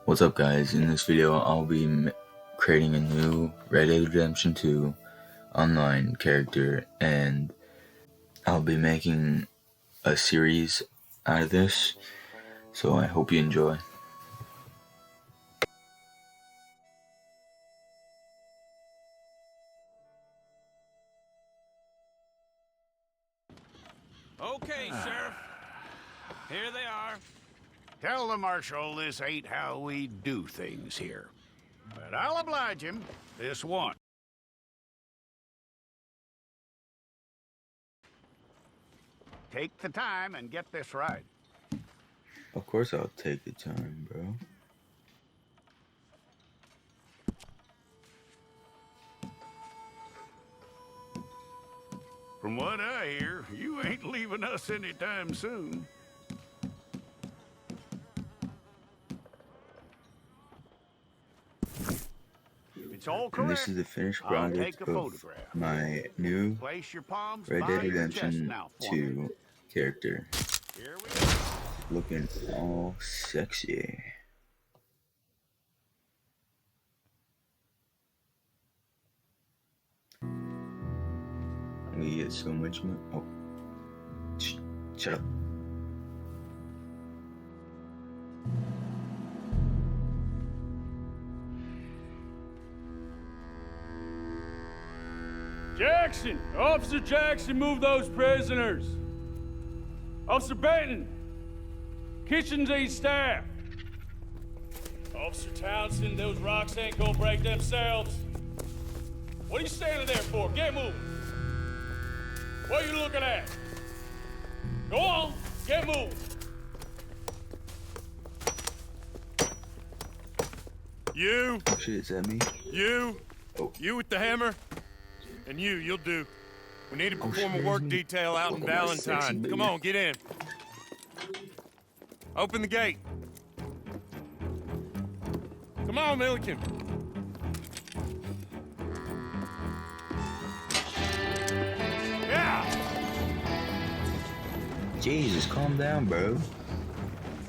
What's up, guys? In this video I'll be creating a new Red Dead Redemption 2 online character, and I'll be making a series out of this, so I hope you enjoy. Okay, Sheriff. Here they are. Tell the Marshal this ain't how we do things here. But I'll oblige him this one. Take the time and get this right. Of course I'll take the time, bro. From what I hear, you ain't leaving us anytime soon. It's all correct. And this is the finished I'll product take a of photograph. my new Place your palms Red by Dead your chest Redemption now for me. 2 character. Here we go. Looking all sexy. We get so much money. Oh, shut up. Jackson! Officer Jackson, move those prisoners! Officer Benton! Kitchens aid staff! Officer Townsend, those rocks ain't gonna break themselves. What are you standing there for? Get moving! What are you looking at? Go on, get moving! You, Oh shit, is that me? you, Oh. you with the hammer, and you'll do. We need to perform shit, a work isn't it? detail out in Look at my sexy Valentine. baby. Come on, get in. Open the gate. Come on, Milliken. Yeah! Jesus, calm down, bro.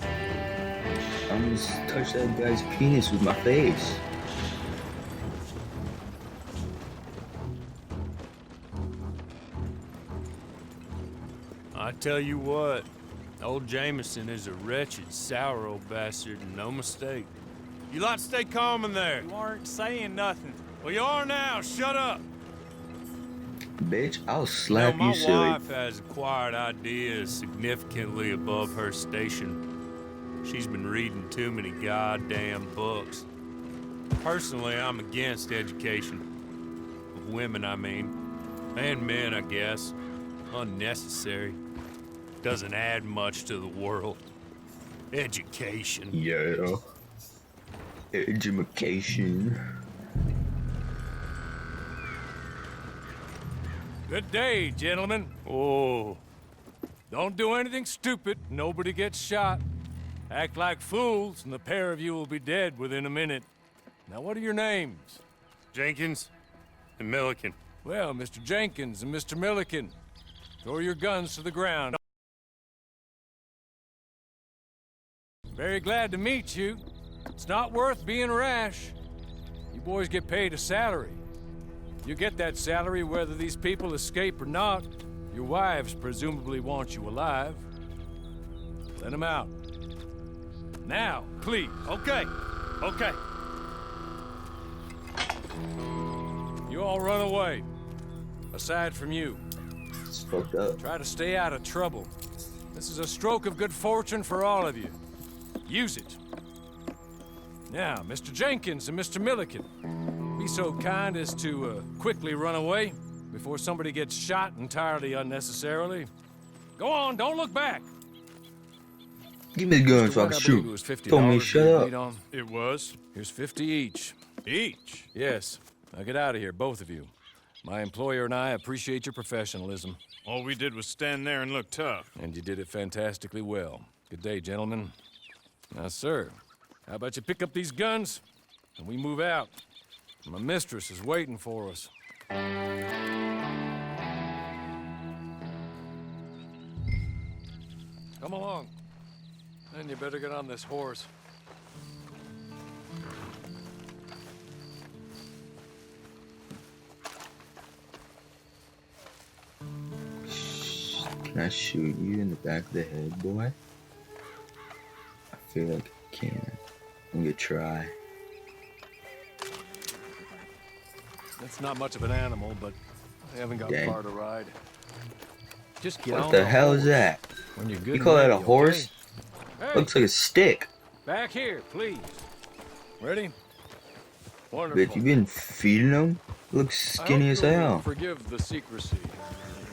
I almost touched that guy's penis with my face. I tell you what, old Jameson is a wretched, sour old bastard, and no mistake. You lot stay calm in there. You aren't saying nothing. Well, you are now. Shut up. Bitch, I'll Now, slap my you silly. wife has acquired ideas significantly above her station. She's been reading too many goddamn books. Personally, I'm against education. Of women, I mean. And men, I guess. Unnecessary. Doesn't add much to the world. Education. Yeah. Education. Good day, gentlemen. Oh. Don't do anything stupid. Nobody gets shot. Act like fools, and the pair of you will be dead within a minute. Now, what are your names? Jenkins and Milliken. Well, Mr. Jenkins and Mr. Milliken, throw your guns to the ground. Very glad to meet you. It's not worth being rash. You boys get paid a salary. You get that salary whether these people escape or not. Your wives presumably want you alive. Let them out. Now, please. Okay. Okay. You all run away. Aside from you. It's fucked up. Try to stay out of trouble. This is a stroke of good fortune for all of you. Use it. Now, Mr. Jenkins and Mr. Milliken, be so kind as to quickly run away before somebody gets shot entirely unnecessarily. Go on, don't look back. Give me the gun so I What, can I believe it shoot. was $50 Told me we shut agreed up. on. It was. Here's 50 each. Each. Yes. Now get out of here, both of you. My employer and I appreciate your professionalism, All we did was stand there and look tough. and you did it fantastically well. Good day, gentlemen. Now, sir, how about you pick up these guns, and we move out? My mistress is waiting for us. Come along. Then you better get on this horse. Can I shoot you in the back of the head, boy? I feel like I can. I'm gonna try. That's not much of an animal, but I haven't got Dang. far to ride. Just get What on the hell is horse. that? When you're good You and call that a ready, horse? okay? Hey, Looks like a stick. back here, please. Ready? But Wonderful. you been feeding them? Looks I skinny hope as you'll hell. Forgive the secrecy.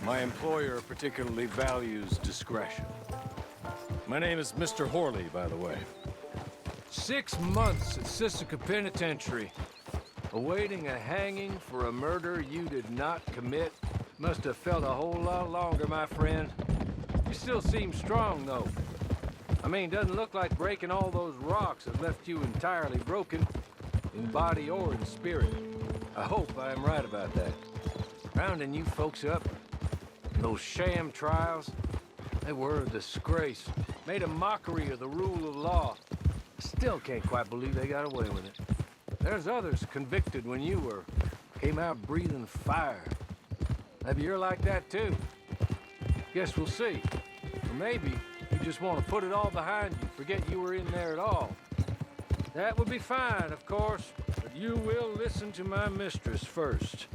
My employer particularly values discretion. My name is Mr. Horley, by the way. 6 months at Sisika Penitentiary, awaiting a hanging for a murder you did not commit. Must have felt a whole lot longer, my friend. You still seem strong, though. I mean, doesn't look like breaking all those rocks has left you entirely broken, in body or in spirit. I hope I am right about that. Rounding you folks up, those sham trials, they were a disgrace. Made a mockery of the rule of law. Still can't quite believe they got away with it. There's others convicted when you were. Came out breathing fire. Maybe you're like that too. Guess we'll see. Or maybe you just want to put it all behind you, forget you were in there at all. That would be fine, of course, but you will listen to my mistress first.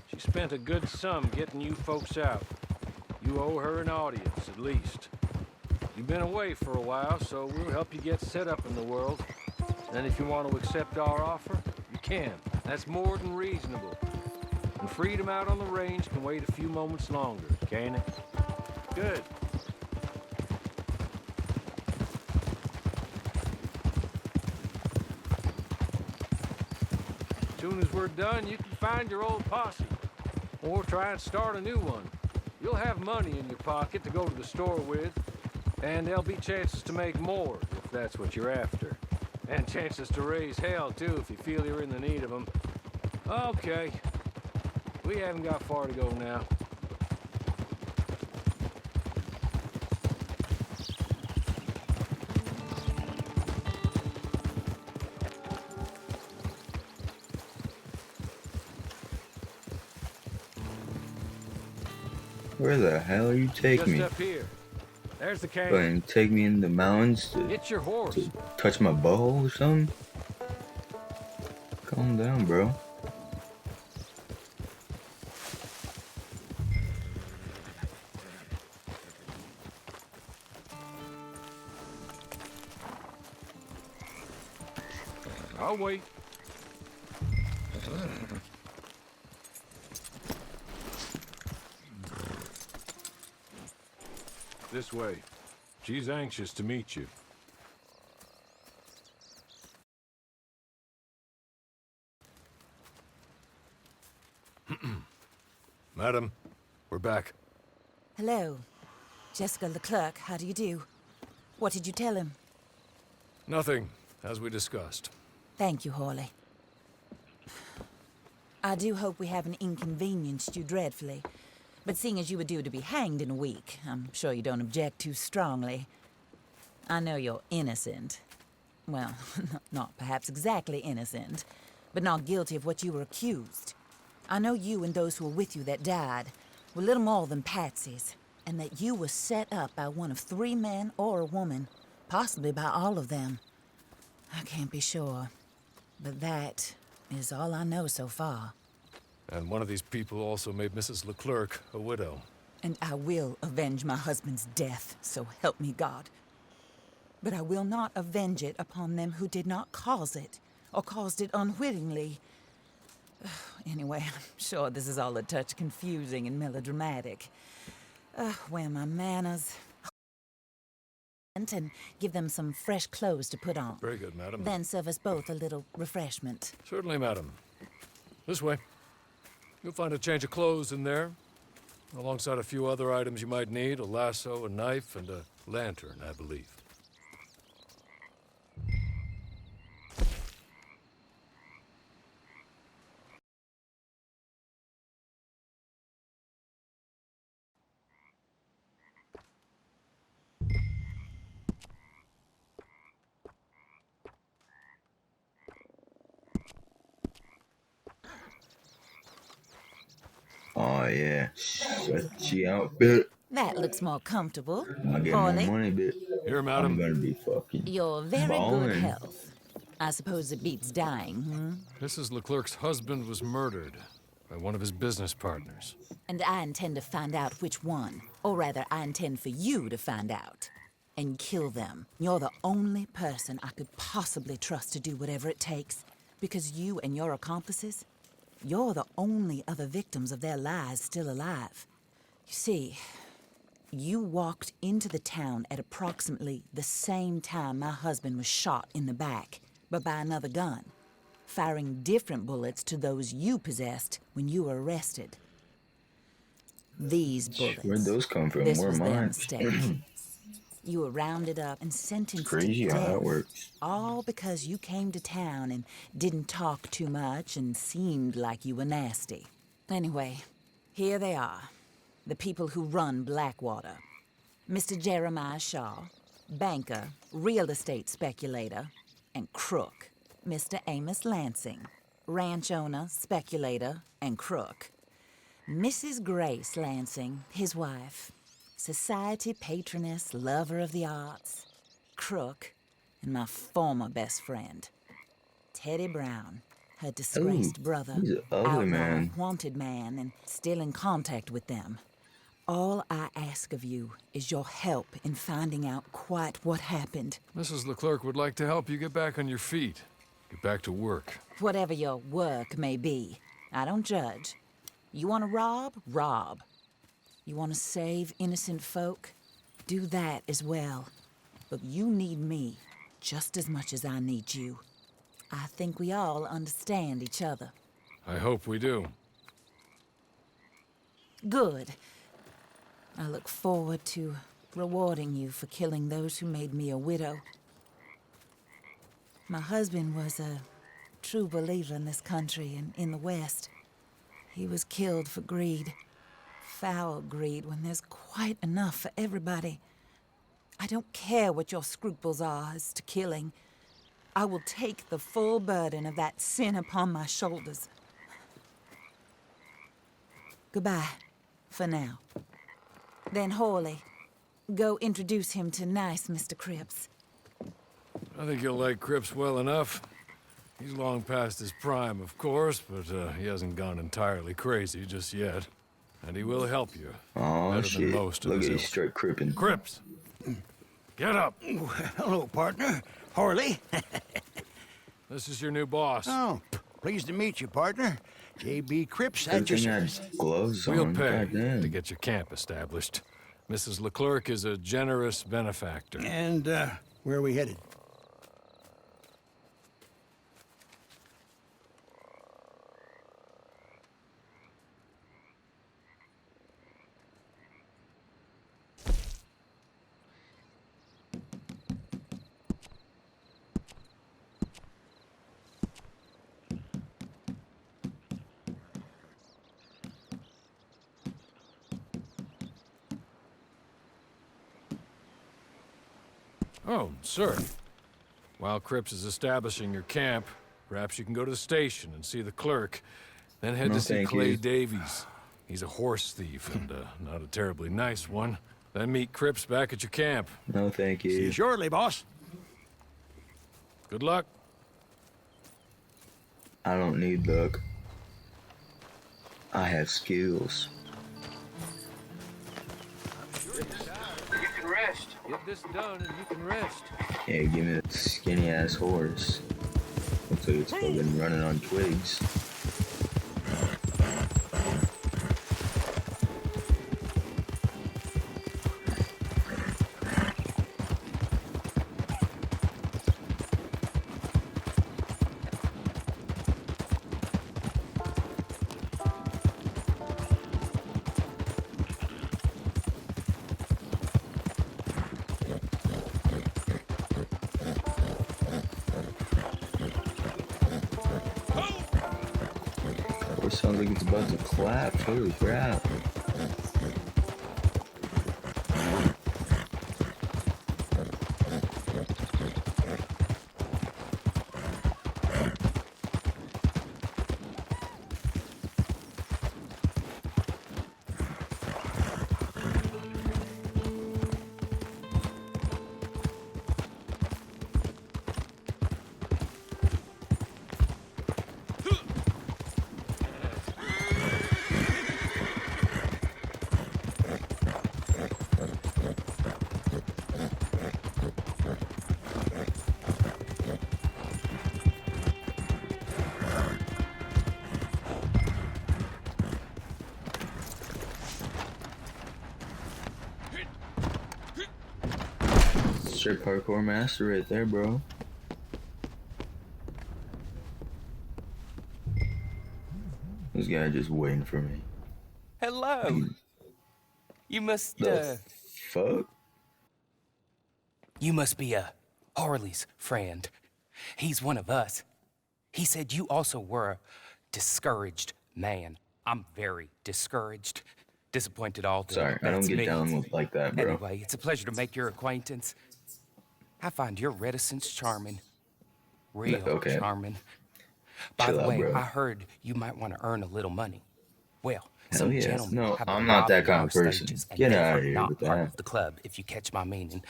She spent a good sum getting you folks out. You owe her an audience, at least. You've been away for a while, so we'll help you get set up in the world. And if you want to accept our offer, you can. That's more than reasonable. And freedom out on the range can wait a few moments longer, can't it? Good. As soon as we're done, you can find your old posse. Or try and start a new one. You'll have money in your pocket to go to the store with, and there'll be chances to make more, if that's what you're after. And chances to raise hell, too, if you feel you're in the need of them. Okay. We haven't got far to go now. Where the hell you take Just me? up here. There's the canyon. Going to take me in the mountains to It's your horse. touch my butthole or something? Calm down, bro. I'll wait. This way. She's anxious to meet you. Madam, we're back. Hello. Jessica Leclerc, how do you do? What did you tell him? Nothing, as we discussed. Thank you, Horley. I do hope we haven't inconvenienced you dreadfully. But seeing as you were due to be hanged in a week, I'm sure you don't object too strongly. I know you're innocent. Well, not perhaps exactly innocent, but not guilty of what you were accused. I know you and those who were with you that died were little more than patsies, and that you were set up by one of 3 men or a woman, possibly by all of them. I can't be sure, but that is all I know so far. And one of these people also made Mrs. Leclerc a widow. And I will avenge my husband's death, so help me God. But I will not avenge it upon them who did not cause it, or caused it unwittingly. Anyway, I'm sure this is all a touch confusing and melodramatic. Where are my manners? And give them some fresh clothes to put on. Very good, madam. Then serve us both a little refreshment. Certainly, madam. This way. You'll find a change of clothes in there, alongside a few other items you might need, a lasso, a knife, and a lantern, I believe. Oh yeah, such outfit. That looks more comfortable. I get more Harley, money, but Here, I'm madam. gonna be fucking you're very good ballin'. health. I suppose it beats dying, hmm? Mrs. Leclerc's husband was murdered by one of his business partners. And I intend to find out which one. Or rather, I intend for you to find out. And kill them. You're the only person I could possibly trust to do whatever it takes. Because you and your accomplices, you're the only other victims of their lies still alive. You see, you walked into the town at approximately the same time my husband was shot in the back, but by another gun, firing different bullets to those you possessed when you were arrested. These bullets. Where'd those come from? This Where was their mine? mistake. You were rounded up and sentenced Crazy to how death. that works. All because you came to town and didn't talk too much and seemed like you were nasty. Anyway, here they are. The people who run Blackwater. Mr. Jeremiah Shaw, banker, real estate speculator, and crook. Mr. Amos Lansing, ranch owner, speculator, and crook. Mrs. Grace Lansing, his wife, society patroness, lover of the arts, crook, and my former best friend, Teddy Brown, her disgraced brother, he's an ugly outlaw, man. wanted man, and still in contact with them. All I ask of you is your help in finding out quite what happened. Mrs. Leclerc would like to help you get back on your feet. Get back to work. Whatever your work may be, I don't judge. You want to rob? Rob. You want to save innocent folk? Do that as well. But you need me just as much as I need you. I think we all understand each other. I hope we do. Good. I look forward to rewarding you for killing those who made me a widow. My husband was a true believer in this country and in the West. He was killed for greed. Foul greed when there's quite enough for everybody. I don't care what your scruples are as to killing. I will take the full burden of that sin upon my shoulders. Goodbye, for now. Then Hawley, go introduce him to nice Mr. Cripps. I think you'll like Cripps well enough. He's long past his prime, of course, but he hasn't gone entirely crazy just yet. And he will help you. Oh better shit! than most of Look his at ilk. he's straight crippin'. Cripps! Get up! Hello, partner. Harley. This is your new boss. Oh, pleased to meet you, partner. J.B. Cripps at your Everything had service. gloves We'll on. pay Goddamn. to get your camp established. Mrs. Leclerc is a generous benefactor. And, where are we headed? Oh, sir. While Cripps is establishing your camp, perhaps you can go to the station and see the clerk, then head No, to see thank Clay you. Davies. He's a horse thief and not a terribly nice one. Then meet Cripps back at your camp. No, thank See you you. shortly, boss. Good luck. I don't need luck. I have skills. You can rest. Get this done and you can rest. Yeah, give me that skinny ass horse. Looks like it's fucking running on twigs. Horse sounds like it's about to clap. Holy crap. Mr. Parkour Master right there, bro. This guy just waiting for me. Hello. You must, The fuck? You must be, Harley's friend. He's one of us. He said you also were a discouraged man. I'm very discouraged. Disappointed all day. Sorry, I don't get down with like that, bro. Anyway, it's a pleasure to make your acquaintance. I find your reticence charming. Real Okay. charming. By Chill the out, way, bro. I heard you might want to earn a little money. Well, Hell some yeah. gentlemen No, have I'm been not that robbing kind our of person. stages, and Get they outta are here not with part that. of the club, if you catch my meaning.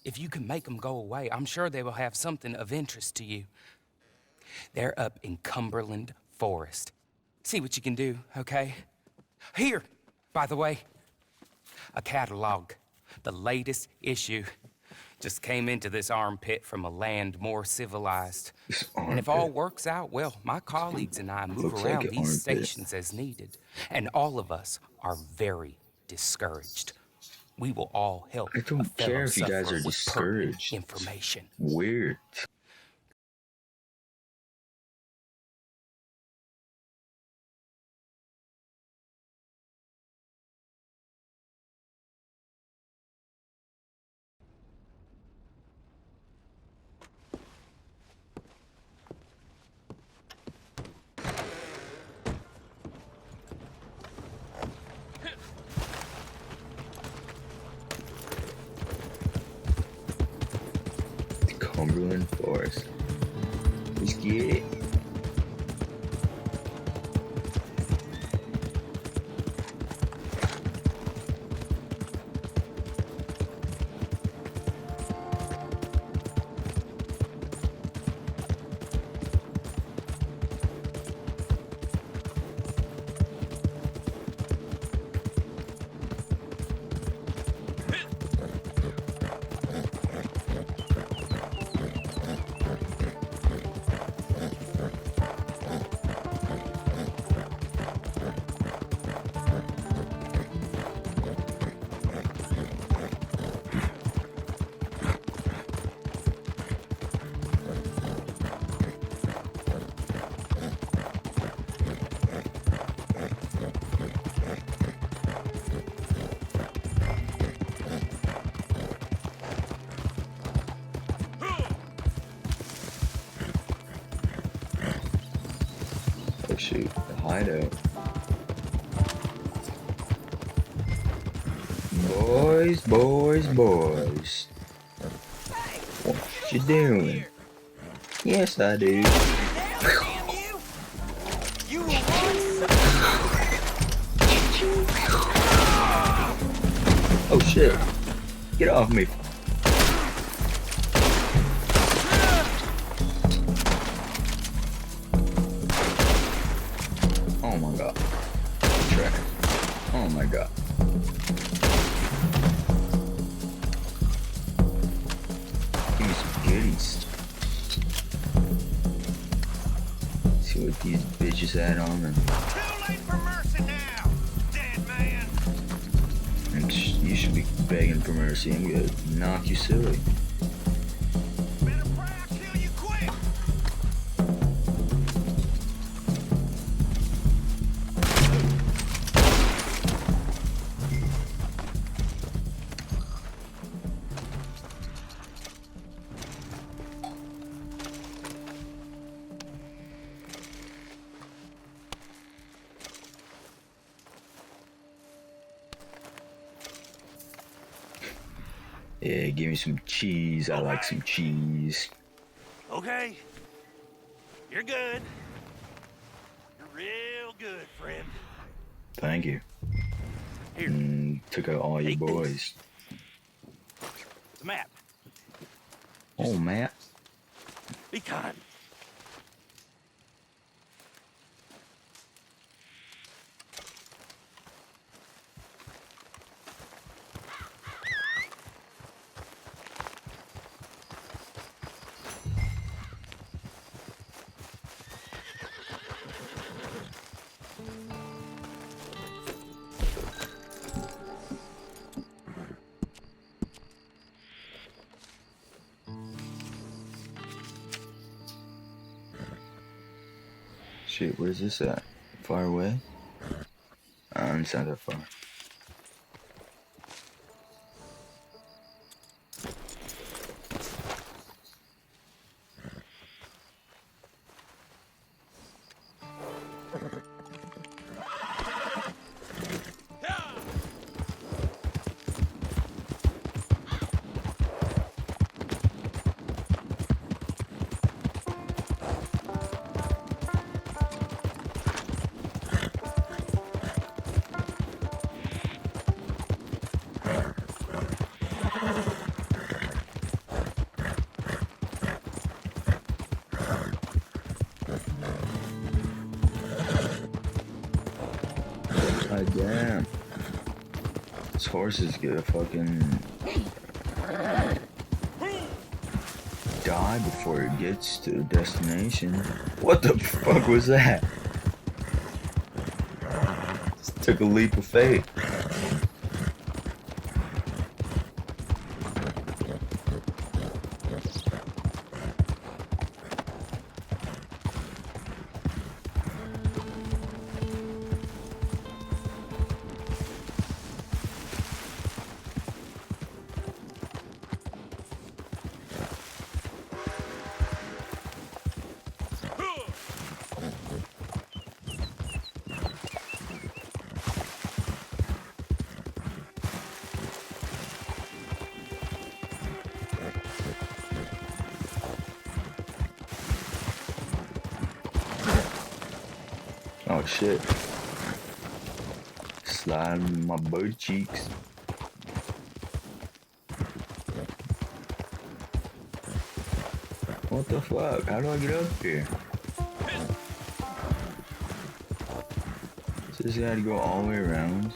If you can make them go away, I'm sure they will have something of interest to you. They're up in Cumberland Forest. See what you can do, okay? Here, by the way, a catalog, the latest issue. Just came into this armpit from a land more civilized. This And if all armpit. works out, well, my colleagues and I move Looks like around an these armpit. stations as needed. And all of us are very discouraged. We will all help I don't a fellow care if you guys sufferer are with pertinent discouraged. information. Weird. Cumberland Forest. Let's get it. Oh shoot, the hideout. Boys, boys, boys. What you doing? Yes, I do. Oh shit. Get off me. Oh my god. Track. Oh my god. Give me some goodies. See what these bitches had on and Too late for mercy now, dead man. you should be begging for mercy. I'm gonna knock you silly. Better pray I kill you quick. Yeah, give me some cheese. I like some cheese. Okay. You're good. You're real good, friend. Thank you. Here, Took out all your Take this. boys. the map. Oh, Matt. Be kind. Shit, where's this at? Far away? It's not that far. God damn. This horse is gonna fucking die before it gets to the destination. What the fuck was that? Just took a leap of faith. Oh shit. Sliding my butt cheeks. What the fuck? How do I get up here? So this guy had to go all the way around.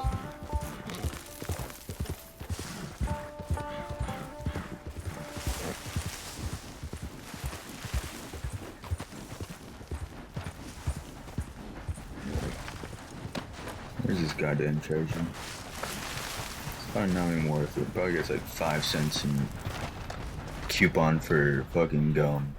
Where's this goddamn treasure? It's probably not even worth it. Probably gets like 5 cents in coupon for fucking gum.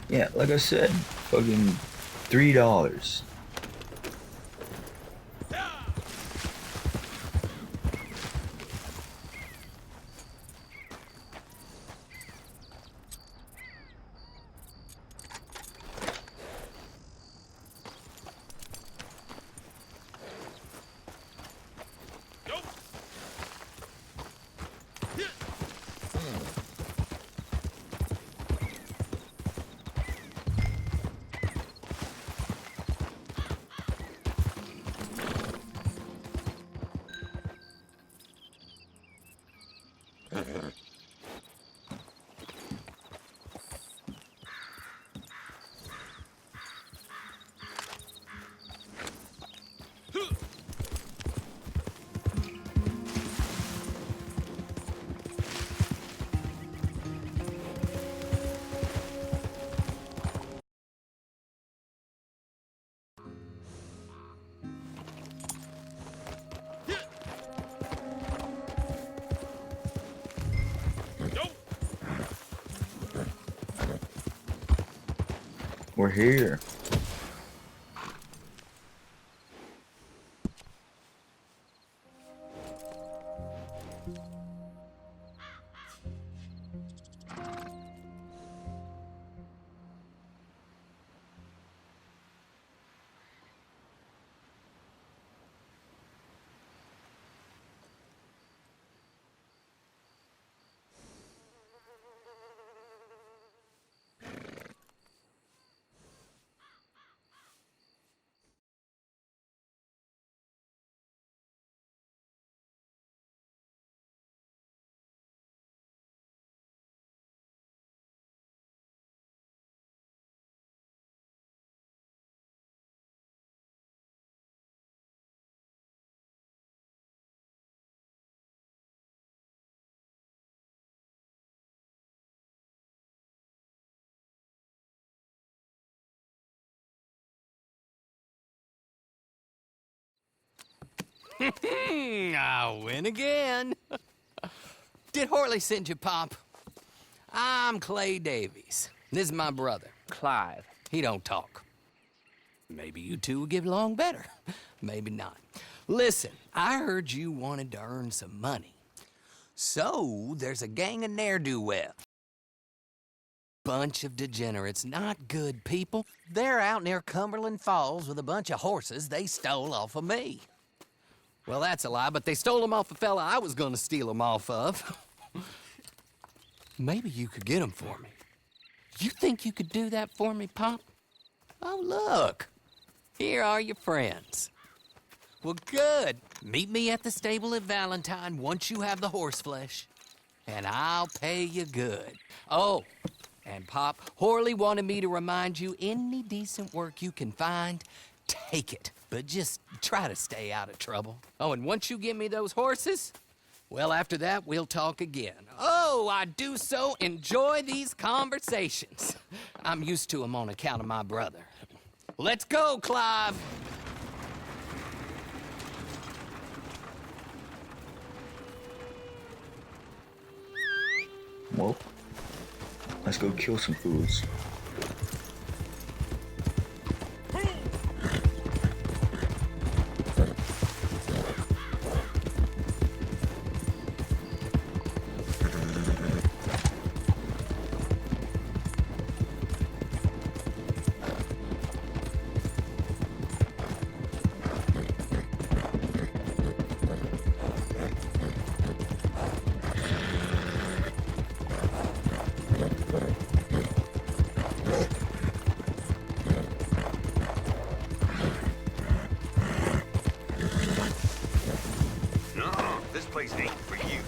Yeah, like I said, fucking $3. We're here. I'll win again. Did Horley send you, Pop? I'm Clay Davies. This is my brother, Clive. He don't talk. Maybe you two will get along better. Maybe not. Listen, I heard you wanted to earn some money. So, there's a gang of ne'er-do-well. Bunch of degenerates, not good people. They're out near Cumberland Falls with a bunch of horses they stole off of me. Well, that's a lie, but they stole them off a fella I was gonna steal them off of. Maybe you could get them for me. You think you could do that for me, Pop? Oh, look. Here are your friends. Well, good. Meet me at the stable at Valentine once you have the horse flesh, and I'll pay you good. Oh, and Pop, Horley wanted me to remind you, any decent work you can find, take it. But just try to stay out of trouble. Oh, and once you give me those horses, well, after that, we'll talk again. Oh, I do so enjoy these conversations. I'm used to them on account of my brother. Let's go, Clive. Well, let's go kill some fools. This place ain't for you.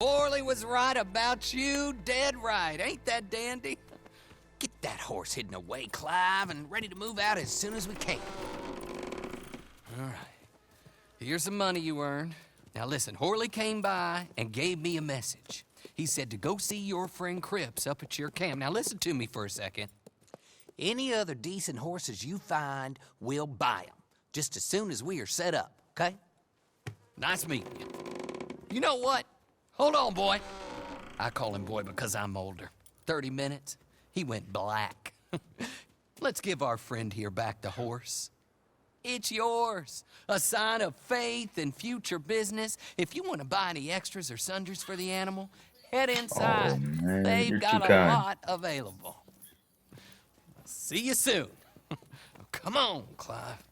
Horley was right about you, dead right. Ain't that dandy? Get that horse hidden away, Clive, and ready to move out as soon as we can. All right. Here's the money you earned. Now listen, Horley came by and gave me a message. He said to go see your friend Cripps up at your camp. Now listen to me for a second. Any other decent horses you find, we'll buy them. Just as soon as we are set up, okay? Nice meeting you. You know what? Hold on, boy. I call him boy because I'm older. 30 minutes, he went black. Let's give our friend here back the horse. It's yours. A sign of faith and future business. If you want to buy any extras or sundries for the animal, head inside. Oh, man, They've you're got too a kind. lot available. See you soon. Come on, Clive.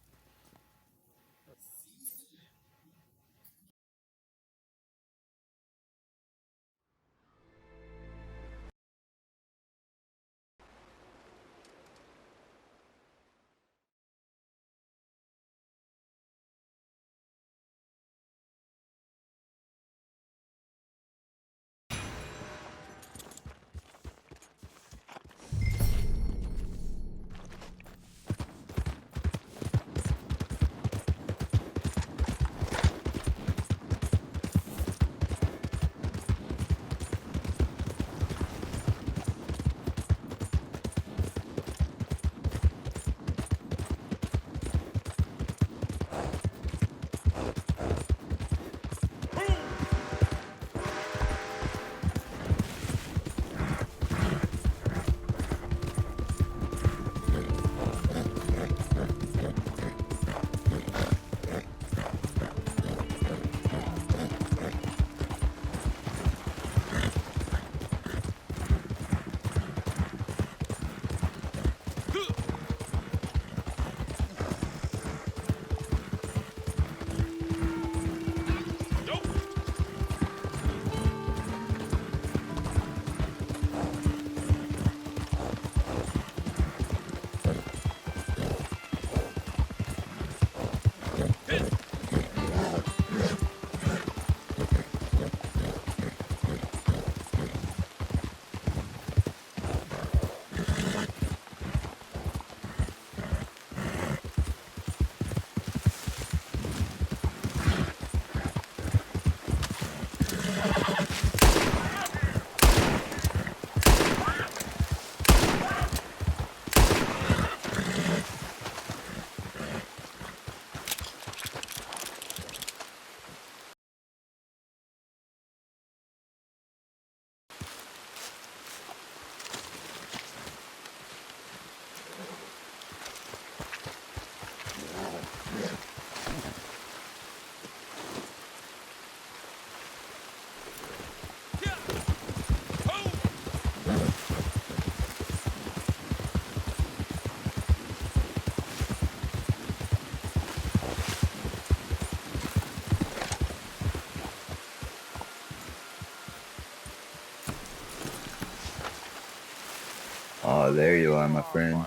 Oh, there you are, my friend.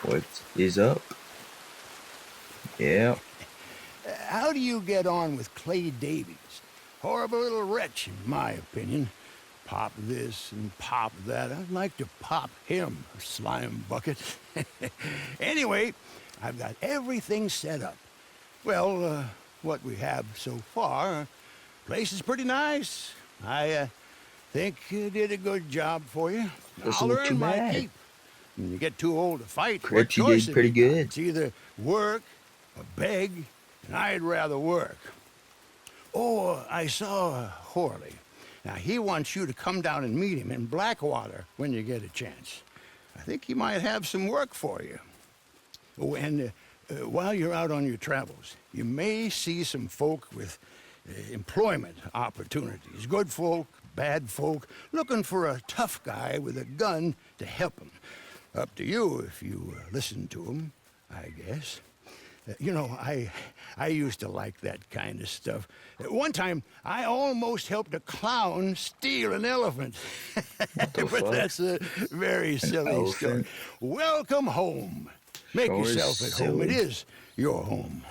What is up? Yep. How do you get on with Clay Davies? Horrible little wretch, in my opinion. Pop this and pop that. I'd like to pop him, a slime bucket. Anyway, I've got everything set up. Well, what we have so far, place is pretty nice. I think you did a good job for you. Doesn't look too my bad. keep. When you get too old to fight, what Cripps, you choice did have pretty got? good. It's either work or beg, and I'd rather work. Oh, I saw Horley. Now, he wants you to come down and meet him in Blackwater when you get a chance. I think he might have some work for you. Oh, and while you're out on your travels, you may see some folk with employment opportunities. Good folk, bad folk, looking for a tough guy with a gun to help them. Up to you if you listen to them, I guess. You know, I used to like that kind of stuff. One time, I almost helped a clown steal an elephant. What the But fuck? that's a very silly story. elephant? Welcome home. Make Sure is yourself at home. It silly. is your home.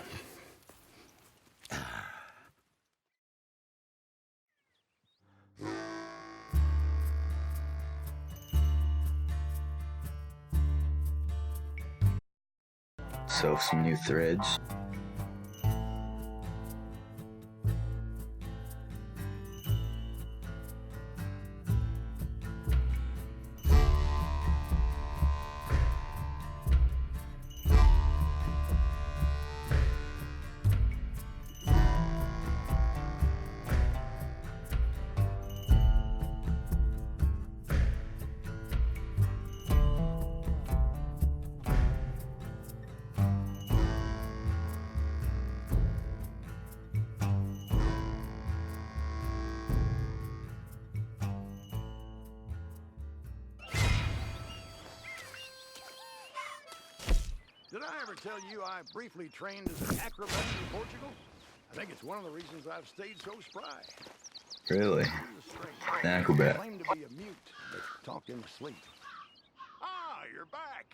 Self some new threads. Did I ever tell you I briefly trained as an acrobat in Portugal? I think it's one of the reasons I've stayed so spry. Really? An acrobat. Claim to be a mute, but talk in his sleep. Ah, you're back.